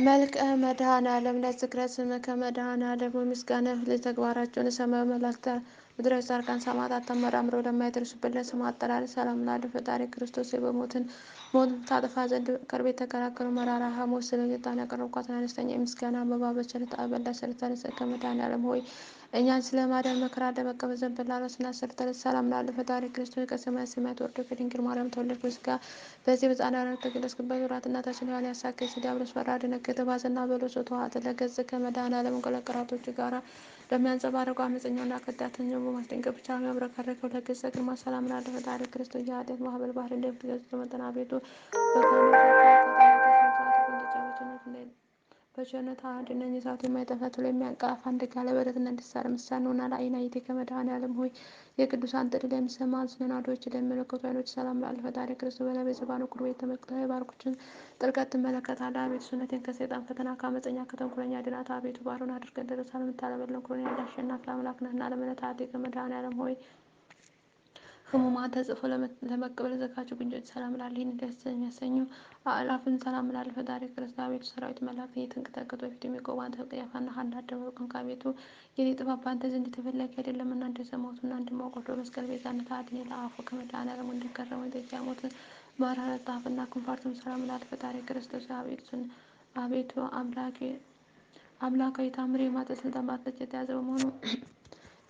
መልክአ መድኃኔዓለም ለዝክረ ስምከ መድኃኔዓለም ምስጋናህ ለተግባራቸውን ሰማያዊ መላእክት ምድራዊ ጻድቃን ሰማዕታት ተመራምረው ለማይደርሱበት ለስም አጠራር ሰላም እላለሁ። ፈጣሪ ክርስቶስ ሞትን ታጠፋ ዘንድ ከርቤ የተቀላቀለው መራራ ሐሞት ስለ ዕጣን ያቀረብኳትን አነስተኛ የምስጋና አበባ በቸርነትህ አበላ ሰርተህ ሰከ መድኃኔዓለም ሆይ እኛን ስለ ማዳን መከራ ለመቀበል ዘንድ በላነስና ሰርተህ ሰላም እላለሁ። ፈጣሪ ክርስቶስ ከሰማያት ሰማያት ወርዶ ከድንግል ማርያም ተወለድክ በሥጋ በዚህ በሕፃንነት ተገለጽክበት ወራት እናታችን ሔዋን ያሳደደች ዲያብሎስ ፈራ ደነገጠ ባዘና በለቅሶ ተዋጠ። ለገጽከ መድኃኔዓለም ከቀራጮች ጋራ ለሚያንጸባርቀው አመፀኛውና ከዳተኛው በማስደንገጥ ብቻ የሚያብረከርከው ለገጸ ግርማ ሰላም እላለሁ። ፈጣሪ ክርስቶስ የኃጢአት ማዕበል ባህር እንደምትገስጽ መጠን አቤቱ በቸርነት አድነኝ። እሳቱ የማይጠፋ ቶሎ የሚያንቀላፋ እንደ ጋለ ብረት እንዲሳል ምሳሌ ነውና ለዓይናይቴ ከመድኃኔዓለም ሆይ የቅዱሳን ጥሪ ለሚሰማ ነናዶች ለሚመለከቱ ዓይኖች ሰላም እላለሁ። ፈጣሪ ክርስቶስ በላይ በዘባኑ ቁርቤ ተመልክተህ የባርኮችን ጥልቀት ትመለከታለህ። አቤቱ ሰውነቴን ከሰይጣን ፈተና ከአመፀኛ ከተንኮለኛ አድናት። አቤቱ ባሮን አድርገህ ደረሳል የምታለመልም ኩሮን ያለ አሸናፊ አምላክ ነህና ለመነታቴ ከመድኃኔዓለም ሆይ ሕሙማን ተጽፎ ለመቀበል የተዘጋጁ ጉንጮች ሰላም እላለሁ። ይህን ደስ የሚያሰኙ አእላፍን ሰላም እላለሁ። ፈጣሪ ክርስቶስ አቤቱ ሰራዊት መላእክት እየተንቀጠቀጡ በፊት የሚቆሙ አንተ ቀያፋና ሐና ደመቅን። አቤቱ የኔ ጥፋት በአንተ ዘንድ የተፈለገ አይደለምና እንደሰማሁትና እንደማውቀው በመስቀል ቤዛነት አድነኝ። ለአፉ ከመድኃኔዓለም እንደገረመው የጠጅ ሞት መራራ ጣፍና ክንፋርትም ሰላም እላለሁ። ፈጣሪ ክርስቶስ አቤቱ አምላካዊ ታምር የማጠን ስልጣን በአንተ የተያዘ በመሆኑ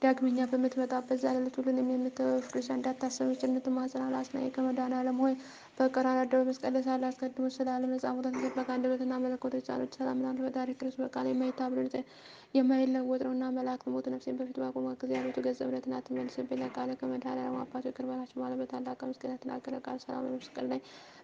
ዳግመኛ በምትመጣበት ዛሬ ሁሉንም የምትወፍዱ ዘንድ እንዳታሰብ ጭንት ማጽናል አጽናኝ ከመድኃኔዓለም ሆይ በቀራንዮ አደባባይ መስቀል ላይ ሳለ አስቀድሞ ስለ ዓለም ነፃ ሞት ተሰበከ። አንደበትና መለኮታዊ ጻኖች ሰላም እላለሁ። ፈጣሪ ክርስቶስ በቃል የማይታበል የማይለወጥ ነውና መላእክት ሞት ነፍሴን በፊት ባቆሟት ጊዜ አቤቱ ገጸ ምሕረትን አትመልስብኝ። ለቃለ ከመድኃኔዓለም አባቶ ይቅር በላቸው ማለት በታላቅ ምስጋና የተናገረ ቃል ሰላም በመስቀል ላይ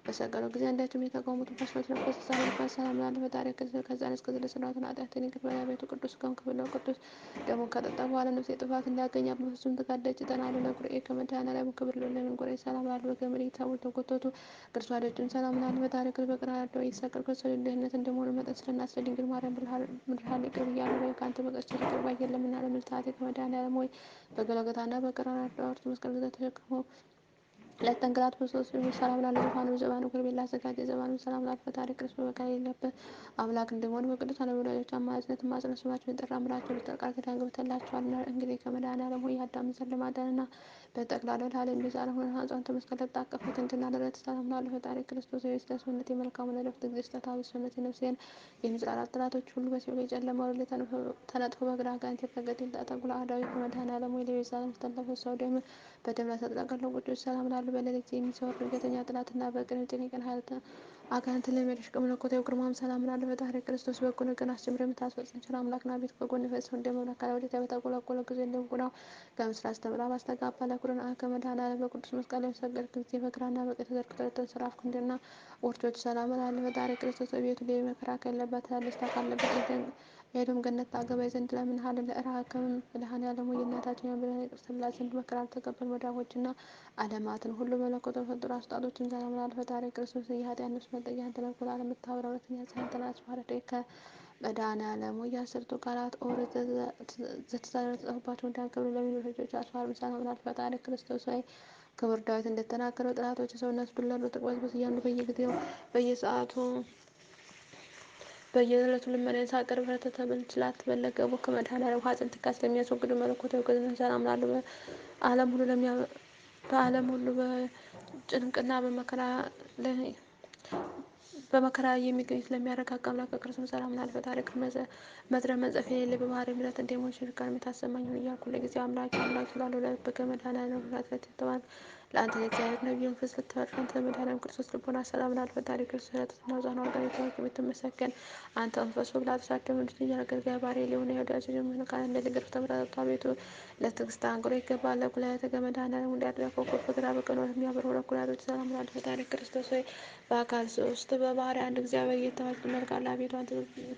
በሰቀለው ጊዜ አንዳችም የተቃወሙት መስሎት ነበር። ተሳለበት ሰላም እላለሁ። ፈጣሪ ክርስቶስ ከሕፃን እስከ ስለስራትን ኃጢአትን ይቅር በላይ አቤቱ ቅዱስ ከሆንክ ብለው ቅዱስ ደግሞ ከጠጣ በኋላ ነፍሴ ጥፋት እንዳያገኛት በፍጹም ትጋደጭ እጠናለሁ። ለጉርኤ ከመድኃኔዓለም ክብር ለምን ጉርኤ ሰላም እላለሁ። በገመድ እየታቦት ተጎተቱ ቅዱስ ደጅም ሰላም እላለሁ። ፈጣሪ ክርስቶስ በቀራንዮ አደባባይ የተሰቀልከው ከሰው ልጅ ድህነት እንደመሆኑ መጠን ስለ እናትህ ስለ ድንግል ማርያም ምድርሃን ይቅር ብያለሁ። ከአንተ በቀር ቸር ይቅር ባይ የለምና ለምልዕታቴ ከመድኃኔዓለም ሆይ በገለገታና በቀራንዮ አደባባይ መስቀል ተሸክሞ ለተንገላቱ ሰዎች ሰላም እላለሁ። ዙፋኑ ዘባኑ ክርቤላ አዘጋጀ ዘባኑ ሰላም እላለሁ። ፈጣሪ ክርስቶስ በቃል የሌለበት አምላክ እንደመሆኑ በቅዱሳን ወላጆች አማላጅነት ማጽነ ስማቸውን የጠራ ምላቸውን ቃል ኪዳን ገብተህላቸዋልና። እንግዲህ ከመድኃኔዓለም ሆይ የአዳምን ዘር ለማዳንና በጠቅላላው ለዓለም ቤዛ ለሆነ አጽዋንተ መስቀል ለተጣቀፈ ክንድና ደረት ሰላም እላለሁ። ፈጣሪ ክርስቶስ ሆይ ስለ ሰውነቴ መልካሙን ዕረፍት ጊዜ ስጠት። አቤቱ ሰውነቴ ነፍሴን የሚጠላት ጠላቶች ሁሉ በሲኦል የጨለማ ወለል ተነጥፎ በግራ አጋንንት የተረገጠ ተጉላ አዳዊ ከመድኃኔዓለም ሆይ ለቤዛ ነፍስ ለፈሰሰው ደም በደም ለተጠቀለሉ ቅዱስ ሰላም እላለሁ። በሌሊት የሚሰወር ድንገተኛ ጠላትና በቀን የጨነቀን ኃይል አጋንንትን ለሚያደሽቅ መለኮታዊ ግርማም ሰላም እላለሁ። ፈጣሪ ክርስቶስ በጎ ነገር አስጀምረህ የምታስፈጽም ቸር አምላክ ነህ። አቤቱ ከጎን የፈሰሰው እንደ መብረቅ ከላይ ወደ ታች በተንቆለቆለ ጊዜ እንደ ጉናው ከምሥራቅ እስከ ምዕራብ አስተጋባ። ለኩርን ከመድኃኔዓለም በቅዱስ መስቀል ላይ በሰገድክ ጊዜ በግራና በቀኝ ተዘርግተው ለተንሰራፉ ክንድና ውርቾች ሰላም እላለሁ። ፈጣሪ ክርስቶስ በቤቱ ላይ መከራ ከሌለበት ደስታ ካለበት የኤዶም ገነት ታገባኝ ዘንድ እለምንሃለሁ። ለእርሃከም መድኃኔዓለም ሆይ የእናታችን የእመቤታችንን ይቅር ትልላት ዘንድ መከራ ለተቀበሉ መዳፎችና ዓለማትን ሁሉ መለኮታዊ ፈጥሮ አስጣቶችን ሰላም እላለሁ። ፈጣሪ ክርስቶስ የኃጥአን ነፍስ መጠጊያ አንተ ነህ። ለዓለም የምታበራ እውነተኛ ፀሐይ አንተ ነህ። ማረዴ ከመድኃኔዓለም ሆይ የአስርቱ ቃላት ኦሪት ዘተጻፈባቸው እንዳያከብሩ ለሚሉ ልጆች አስፋር ሰላም እላለሁ። ፈጣሪ ክርስቶስ ሆይ ክቡር ዳዊት እንደተናገረው ጠላቶች ሰውነት ዱላ ተቅበዝበዝ እያሉ በየጊዜው በየሰዓቱ በየዕለቱ ልመናዬን ሳቀርብ ችላት በለገቡ ከመድኃኔዓለም ሐዘን ትካዜ ለሚያስወግዱ መለኮታዊ ገዝነት ሰላም እላለሁ። በዓለም ሁሉ በጭንቅና በመከራ የሚገኙት ለሚያረጋጋ አምላክ ክርስቶስ ሰላም እላለሁ። ፈጣሪ መዝረፍ መንጸፍ የሌለ በባህሪ ምሕረት እንደሚሆን ሽርካን የምታሰማኝ ሁን እያልኩ ለጊዜው አምላክ ስላለው በከመድኃኔዓለም ፍራት የተባለ ለአንተ ለእግዚአብሔር ነቢይ መንፈስ ልትፈርድ አንተ መድኃኔዓለም ክርስቶስ ልቦና ሰላም እላለሁ። ፈጣሪ ክርስቶስ ስለትትና ሕፃን ዋጋ የታወቅ የምትመሰገን አንተ መንፈስ ብላ ተሳደሙ ልጅ አገልጋይ ባሪያ ሊሆነ የወዳጅ ጀምሮ ቃል እንደልግር ተመራጣ ቤቱ ለትዕግስት አንግሮ ይገባል። ለኩላሊተ ከመድኃኔዓለም እንዲያደረገው በግራ በቀኝ የሚያበሩ ለኩላሊቶች ሰላም እላለሁ። ፈጣሪ ክርስቶስ ሆይ በአካል ሶስት በባህሪ አንድ እግዚአብሔር እየተባልክ ትመልካለህ። አቤቱ አንተ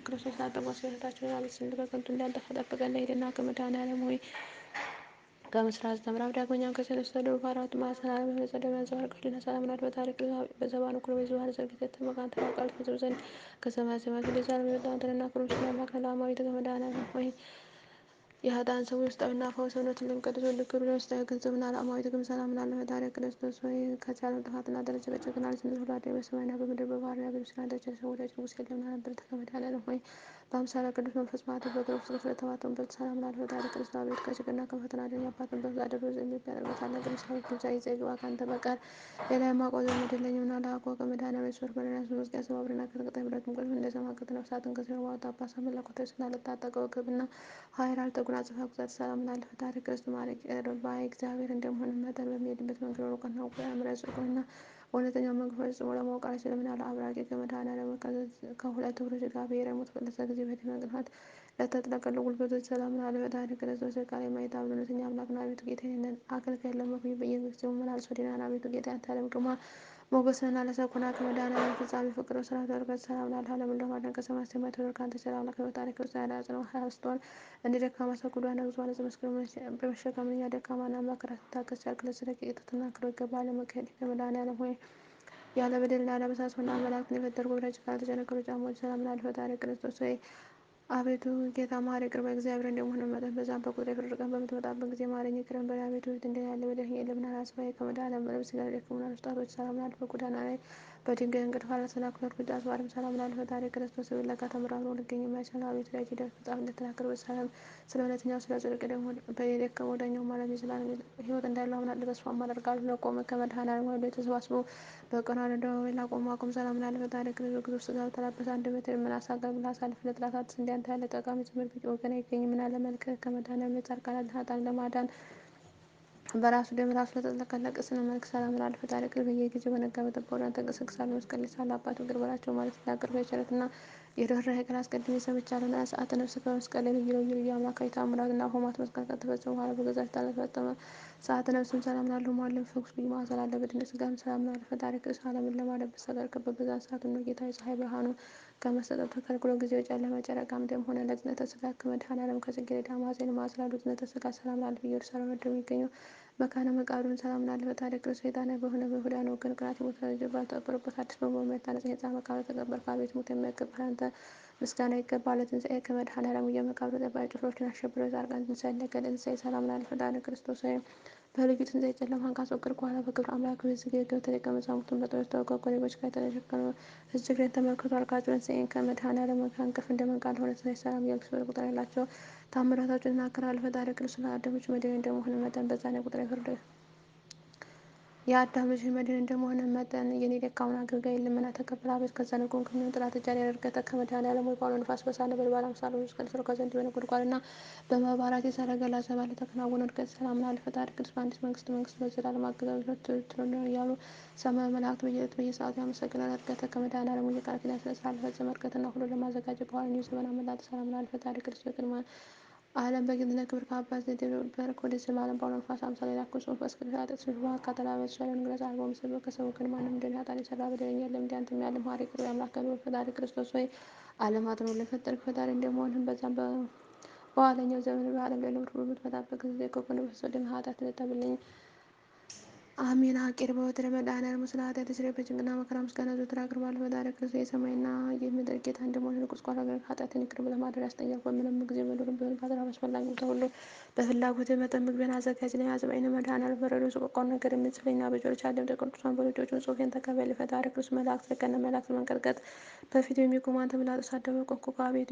ክርስቶስ አጠማ ሲወታቸው አቤት ስንል በከንቱ እንዳንጠፋ ጠብቀን። ለሄድና ከመድኃኔዓለም ሆይ ከምሥራቅ እስከ ምዕራብ ዳግመኛም ከሰለስቱ ደቡብ አራቱ ማዕዘነ ዓለም በጸደመ ያንጸባርቅልን ሰላም እላለሁ። ፈጣሪ ክርስቶስ በዘባኑ ኩርቤ ዙፋን ዘርግተህ የተቀመጥክ አንተ በቃል ትፈጽም ዘንድ ከሰማያት ሰማያት ወደዚህ ዓለም የመጣህ አንተንና ክብሩን ስለ አምላክ ለዓማዊት ከመድኃኔዓለም ሆይ የኃጥአን ሰው ውስጣዊና አፋዊ ሰውነትን ለሚቀድሱ ልክ ብሎ ውስጣዊ ገንዘብና ዓለማዊ ጥቅም ሰላም ላለው ፈጣሪ ክርስቶስ ሆይ ከዚህ ዓለም ጥፋትና ደረጃ ልጅነት ሁሉ አዳኝ በሰማይና በምድር በባህር ያገኙ ስናዳቸው ሰው ወዳጅ ንጉሥ የለምና ነበር። ከመድኃኔዓለም ሆይ በአምሳለ ቅዱስ መንፈስ ማዕተብ በቅርብ ፍቅር ስለተማጠኑበት ሰላም ላለው ፈጣሪ ክርስቶስ አቤቱ ከችግርና ከፈተና አድነኝ። አባትን በፈቃደ ሩዝ የሚያደርግ ታላቅ ቅዱሳዊ ግብዣ ይዘህ ግባ ከአንተ በቀር ሌላ የማውቀው ዘመድ የለኝምና። ለአቆቀ መድኃኔዓለም የሱር በደናስ መዝጊያ ሰባብርና ከተቀጣይ ብረት ሙቀት እንደሰማቀት ነፍሳትን ከሲኦል ባወጣ አባሳ መለኮታዊ ስልጣን ለታጠቀው ወገብና ኃይል አልተጎናጸፈ ቁጣት ሰላም ላለው ፈጣሪ ክርስቶስ ማረኝ። ባይ እግዚአብሔር እንደመሆን መጠን በሚሄድበት መንገድ እውቀትና ያምረ ጽድቁንና እውነተኛው መንገድ ፈጽሞ ለማወቅ አልችልም አለ። አብራኬ ከመድኃኔዓለም ከሁለት እግሮች ጋር ብሔራዊ ሞት በፈለሰ ጊዜ በደመ ቅንዓት ለተጥለቀለቁ ጉልበቶች ሰላም ላለው ፈጣሪ ክርስቶስ ቃል የማይታበል እውነተኛ አምላክና አቤቱ ጌታዬ ነን። አገልጋይ ለመሆን በየጊዜው መላልሶ ዲናን አቤቱ ጌታ ያንተ ዓለም ግርማ ሞገስንና ለሰኮና ከመድኃኔዓለም ፍጻሜ ፍቅር ስራ ደርገት ሰላም ላለ ዓለምን ለማዳን ከሰማይ ሰማይ ተወርድ አንተ ቸር አምላክ ፈጣሪ ክርስቶስ ያዳጽነው ሀያስቷል እንደ ደካማ ሰው ክዷ ነግዞ አለ መስቀል በመሸከም እኛ ደካማና አምላክ ራስ ታገስ ቻልክ ለስለቅ የተተናክሮ ይገባል ለመካሄድ ከመድኃኔዓለም ሆይ ያለ በደልና ያለ በሳሶና መላእክትን የፈጠርኩ ብላችሁ ካልተጨነቀሩ ጫማዎች ሰላም ላለ ፈጣሪ ክርስቶስ ሆይ አቤቱ ጌታ ማሪ ቅርበ እግዚአብሔር እንደመሆነ መጠን በዛም በቁጥር የፍርድ ቀን በምትመጣበት ጊዜ ማረኝ ይቅር በለኝ። አቤቱ እንደ ያለ በደል የለምና አስባዬ ከመድኃኔዓለም በነፍስ ጋር የደከሙና ወጣቶች ሰላም ላለ በጎዳና ላይ በድንጋይ እንቅልፍ አላሰናክሏት ጉዳት አስባርም ሰላም ላለ ፈጣሪ ክርስቶስ ለካ ተምራምሮ ሊገኝ የማይችል አቤቱ ላይ ሂደት በጣም እንደተናገር በሰላም ስለ እውነተኛው ስለ ጽድቅ ደግሞ በየደከመው ዳኛው ዓለም የዘላለም ሕይወት እንዳለው አምናለሁ ተስፋም አደርጋለሁ። ለቆመ ከመድኃኔዓለም ወደ ተሰባስቦ በቀራንዮ አደባባይ ላቆሙ አቁም ሰላም ላለ ፈጣሪ ክርስቶስ ግዙፍ ሥጋ በተላበሰ አንደበት ምላስ አገልግሎት አሳልፍ ለጥላታት እንዲያንተ ያለ ጠቃሚ ትምህርት ቢጤ ወገን አይገኝምና። ለመልክህ ከመድኃኔዓለም የጻድቃን ኃጥአን ለማዳን በራሱ ደም ራሱ ለተጠቀለቀ ስነ መልክ ሰላም ላለ ፈጣሪ ክርስቶስ በየጊዜው በነጋ በጠባ ወደ አንተ እገሰግሳለሁ። መስቀል ላይ ሳለ አባት ይቅር በላቸው ማለት ሲናገር በቸርነትና የርኅራኄ ቃል አስቀድሜ ሰምቻለሁና። ሰዓተ ነፍስ ከመስቀል ላይ ልዩ ልዩ አምላካዊ ተአምራትና ሆማት መስቀል ከተፈጸሙ በኋላ በገዛች ተፈጸመ። ሰዓተ ነፍስም ሰላም ላለው ማለም ፈውስ ልዩ መዓዛ ላለው በድን ሥጋም ሰላም ላለ ፈጣሪ ክርስቶስ ዓለምን ለማዳን በተሰቀልክበት በዛን ሰዓት እነሆ ጌታ የፀሐይ ብርሃኑ ከመሰጠቱ ተከልክሎ ጊዜው ጨለመ፣ ጨረቃም ደም ሆነ። ለዝነተ ሥጋ ከመድኃኔዓለም ከጽጌረዳ ማኅፀን ማዕዝ ላሉ ዝነተ ሥጋ ሰላም ላለው በኢየሩሳሌም እንደሚገኘው መካነ መቃብርን ሰላም ላለ ፈጣሪ ክርስቶስ ሰይጣናዊ በሆነ በይሁዳውያን ወገን ቅናት የሞት ልጅ ባልተቀበረበት አዲስ በማይታነጽ የሕንጻ መቃብር ተቀበርክ። አቤቱ ሞት የማይገባህ አንተ ምስጋና ይገባሃል። ለትንሣኤ ከመድኃኔዓለም የመቃብር ጠባቂ ጭፍሮችን አሸብረው የጻድቃን ትንሣኤ ነገ ለትንሣኤ ሰላም ላለ ፈጣሪ ክርስቶስ በልዩ ትንሣኤ ጨለማን ካስወገድክ በኋላ በክብር አምላክ በዝግ ገብተህ ደቀ መዛሙርቱን በጦር ተወጋው ከሌቦች ጋር የተሸከመ ሕዝብ እግሬን ተመልክቶ አልቃቸው ትንሣኤን ከመድኃኔዓለም ከእንቅልፍ እንደመንቃ እንደሆነ ትንሣኤ ሰላም እያልኩ ስፍር ቁጥር ያላቸው ታምራታቸውን እናገራለሁ። ፈጣሪ ክርስቶስ ለአዳሞች መድኃኒት እንደመሆን መጠን በዛኔ ቁጥር የፍርድ የአዳም ልጅ መድን እንደመሆነ መጠን የኔ ደካማውን አገልጋይ ልመና ተቀበል። አቤት ከዘነጉም ከሚሆን ጥላት እጅ ያደረገተ ከመድኃኔዓለም ወይ በአውሎ ነፋስ በሳት ነበልባል አምሳል መስቀል ስር ከዘንድ በነጎድጓድና በመብራት የሰረገላ ዘባን ለተከናወነ እድገት ሰላም ላለ ፈጣሪ ቅዱስ በአዲስ መንግስት በዘላለም አገዛዝ ትኖር እያሉ ሰማያዊ መላእክት በየዕለቱ በየሰዓቱ ያመሰግናል። እድገተ ከመድኃኔዓለም የቃል ኪዳን ስነ ስርዓት ለፈጸመ እድገትና ሁሉን ለማዘጋጀት በኋለኛው ዘመን አመላጥ ሰላም ላለ ፈጣሪ ቅዱስ ቅድመ ዓለም በግንት ለክብር ከአባት ዘንድ በረክ ወደ ስም ዓለም በአውሎ ነፋስ አምሳል የላከው መንፈስ ቅዱስ ኃጢአት ስንሽ በማቃጠል አመት ሻለን ግለጽ አልቦ ምስል ከሰው ግን ማንም እንደኔ ኃጢአት የሰራ በደለኛ የለም። እንዲያንተም ያለ መሐሪ ቅርብ አምላክ ከልዑል ፈጣሪ ክርስቶስ ሆይ ዓለማትን ሁሉ የፈጠርክ ፈጣሪ እንደመሆንህም በዛም በኋለኛው ዘመን በዓለም ላይ ለምድር ሁሉ በምትመጣበት ጊዜ ከጎን በፈሰሰው ደም ኃጢአት ለጠብልኝ አሜን። አቂር በወትረ መድኃኔዓለም ስለ ኃጢአት ስርየት በጭንቅና መከራ ምስጋና ዘወትር አቀርባለሁ። ፈጣሪ ክርስቶስ የሰማይና የምድር ጌታ እንደመሆን ቁስቋላ ገር ኃጢአትን ይቅር ብለህ ማደር ያስጠኛል። በምንም ጊዜ መኖርም ቢሆን ባድራ አስፈላጊ ቦታ ሁሉ በፍላጎት መጠን ምግብን አዘጋጅልኝ። አጽባይነ መድኃኔዓለም በረዶ ሰቆቃውን ነገር የምጽፈኛ በጆሮች አለም ቅዱሳን በልጆቹን ጽሑፌን ተቀበል። ፈጣሪ ክርስቶስ መላእክት ለቀነ መላእክት መንቀጥቀጥ በፊቱ የሚቆሙ አንተ ብላጥ ሳደበ ቆንኩ አቤቱ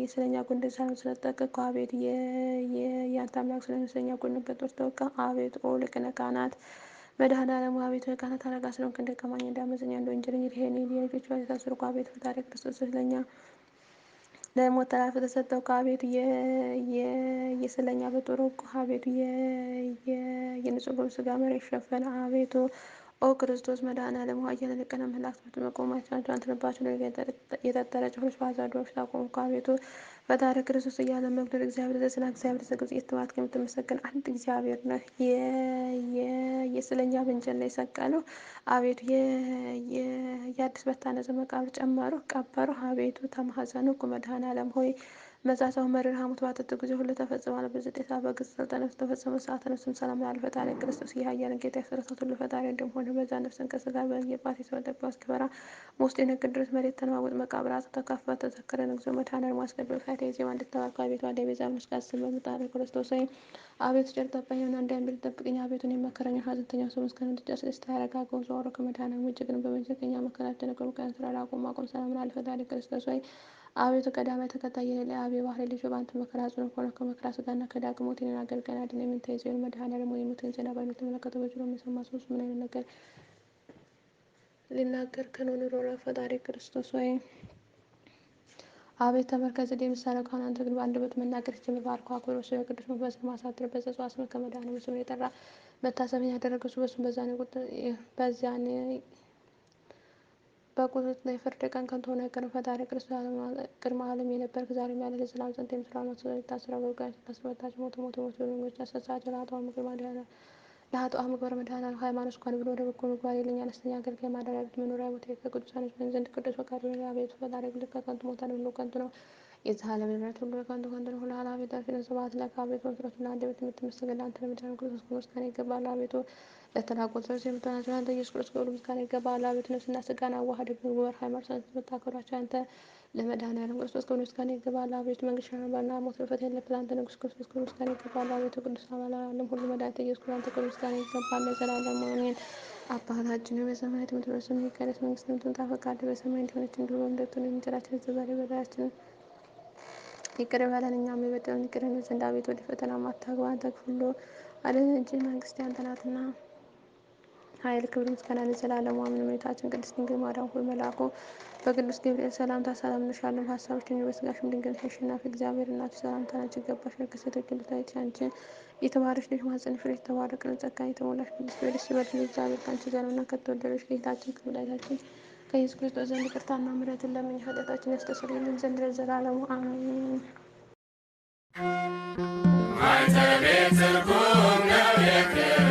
የስለኛ ጎንደ ሳይሆን ስለጠቀቅኩ አቤቱ የአንተ አምላክ ስለኛ ጎን በጦር ተወጋ አቤቱ ኦ ልቅነ ካህናት መድኃኔዓለም አቤቱ የካህናት አለቃ ስለሆንክ እንደ ቀማኛ እንዳመፀኛ እንደ ወንጀለኛ የልጆች የታሰርኩ አቤቱ ፈጣሪ ክርስቶስ ስለኛ ለሞት ተላልፈህ ተሰጠው አቤቱ የስለኛ በጦር ወጉ አቤቱ የንጹሕ ሥጋ መሬት ሸፈነ አቤቱ ኦ ክርስቶስ መድኃኔዓለም ኃያል የቀነ መላእክት መቆማቸው አንተ ልባቸው የጠጠረ ጭፍሮች በአሕዛብ ፊት አቆምኩ አቤቱ ፈጣሪ ክርስቶስ እያለ መግደል እግዚአብሔር ዘስና እግዚአብሔር ዘግብጽ የተባልክ የምትመሰገን አንድ እግዚአብሔር ነህ። የስለኛ በእንጨት ላይ ሰቀሉ አቤቱ የአዲስ በታነጸ መቃብር ጨመሩ ቀበሩ አቤቱ ተማፀንኩ መድኃኔዓለም ሆይ መጻጻው መሪር ሐሞት ባጠጡ ጊዜ ሁሉ ተፈጽሟል። በዘጠኝ ሰዓት በግብጽ ሥልጣኔ ተፈጸመ። ሰዓተ ነፍስም ሰላም ላለ ፈጣሪ ክርስቶስ የኃያላን ጌታ የፍጥረታት ሁሉ ፈጣሪ እንደሆነ በዛ ነፍስን ከሥጋ በየቋት የተወለቀው እስኪበራ በውስጡ የነግድ ድረስ መሬት ተነዋወጥ፣ መቃብራት ተከፈተ። ተዘከረ ንጉሥ መድኃኔዓለም አስቀድሞ ፋይዳ የዜማ እንድትባርኩ አቤቱ አለ ቤዛ መስጋት ስም በምጣኔ ክርስቶስ ወይም አቤቱ ጨር ጠባቂና እንዳይምል ጠብቅኝ። አቤቱን የመከረኛ ሐዘንተኛ ሰው ምስጋና እንድትጨርስ ደስታ ያረጋገው ዘወሮ ከመድኃኔዓለም ውጭ ግን በመንዘቀኛ መከራ ደነገሩ ቀን ስራ ላቆም አቆም ሰላም ላለ ፈጣሪ ክርስቶስ ወይ አቤቱ ቀዳማይ ተከታይ የሌለ አብ የባህሪ ልጅ በአንተ መከራ ጽኑ ሆነ ከመከራ ስጋና ከዳግም ሞት እኔን አገልጋይን አድን። የምንታይ ሲሆን መድኃኔዓለም ወይ የሞትን ዜና በምትመለከተው በጆሮ የሚሰማ ሰው ምን አይነት ነገር ሊናገር ከነው ኑሮ ፈጣሪ ክርስቶስ ወይ አቤት ተመርከዝ ምሳሌ ከሆነ አንተ ግን በአንደበት መናገር ጀምር። ባርኮ አክብሮ ስለ ቅዱስ መንፈስ ማሳደር በዘጸአት ስም ከመድኃኔዓለም ስም የጠራ መታሰቢያ ያደረገ እሱ በሱም በዚያን በቁጥጥ ላይ ፍርድ ቀን ከንቱ ሆኖ አይቀርም። ፈጣሪ ክርስቶስ ቅድመ ዓለም የነበርክ ዛሬም ያለ ለዘላለም ጸንተ የምትኖር ነው። የታሰረ ወገን ታስመታች ሞቶ ወንጎች አሰሳቸው ለኃጥአን ምግባር መድኃኔዓለም ሃይማኖት እንኳን ብሎ ወደ በጎ ምግባር የለኝ አነስተኛ አገልጋይ ማደሪያ ቤት መኖሪያ ቦታ ከቅዱሳን ዘንድ ቅዱስ ፈቃዱ ነው። አቤቱ ፈጣሪ ብልህ ከከንቱ ሞታን ሁሉ ከንቱ ነው። የዚህ ዓለም ንብረት ሁሉ ከንቱ ነው። ሁሉ ኃላፊ ጠፊ ነው። ስብሐት ለከ አቤቱ መፍረቱና አንደበት የምትመሰገን ለአንተ ለመድኃኒዓለም ክርስቶስ ምስጋና ይገባል። አቤቱ ለተናቆት ሰዎች የምትሆናቸው አንተ ኢየሱስ ክርስቶስ ሁሉ ምስጋና ይገባል። አቤቱ ነፍስና ስጋን አዋህደህ በግብር ሃይማኖት የምታከብራቸው አንተ ለመድኃኔዓለም ክርስቶስ ክብር ምስጋና ይገባል። አቤቱ መንግስት ሸንበልና ሞት ፍርድ የለበት አንተ ንጉሥ ክርስቶስ ክብር ምስጋና ይገባል። አቤቱ ቅዱስ ዓለም ሁሉ መድኃኒት ኢየሱስ ክርስቶስ አንተ ክብር ምስጋና ይገባል ለዘላለሙ አሜን። አባታችን ሆይ በሰማያት የምትኖር ስምህ ይቀደስ፣ መንግስትህ ትምጣ፣ ፈቃድህ በሰማይ እንደሆነች እንዲሁ በምድር ትሁን። እንጀራችንን ስጠን ዛሬ፣ በደላችንን ይቅር በለን እኛም የበደሉንን ይቅር እንል ዘንድ፣ አቤቱ ወደ ፈተና አታግባን ከክፉ ሁሉ አድነን እንጂ መንግስት ያንተ ናትና ኃይል፣ ክብር፣ ምስጋና ለዘላለሙ አሜን። እመቤታችን ቅድስት ድንግል ማርያም ሆይ መልአኩ በቅዱስ ገብርኤል ሰላምታ ሰላም እንልሻለን። በሀሳብሽ በስጋሽም ድንግል ነሽ። አሸናፊ እግዚአብሔር እናቱ ሰላምታ ላንቺ ይገባሻል። ከሴቶች ሁሉ ተለይተሽ አንቺ የተባረክሽ ነሽ፣ የማኅፀንሽ ፍሬ የተባረከ ነው። ጸጋን የተሞላሽ ቅድስት ሆይ ደስ ይበልሽ፣ እግዚአብሔር ከአንቺ ጋር ነውና ከተወደደች ከጌታችን ከመድኃኒታችን ከኢየሱስ ክርስቶስ ዘንድ ይቅርታና ምሕረትን ለምኝ ኃጢአታችንን ያስተሰርይልን ዘንድ ለዘላለሙ አሜን። ማይተቤ ትርጉም ነው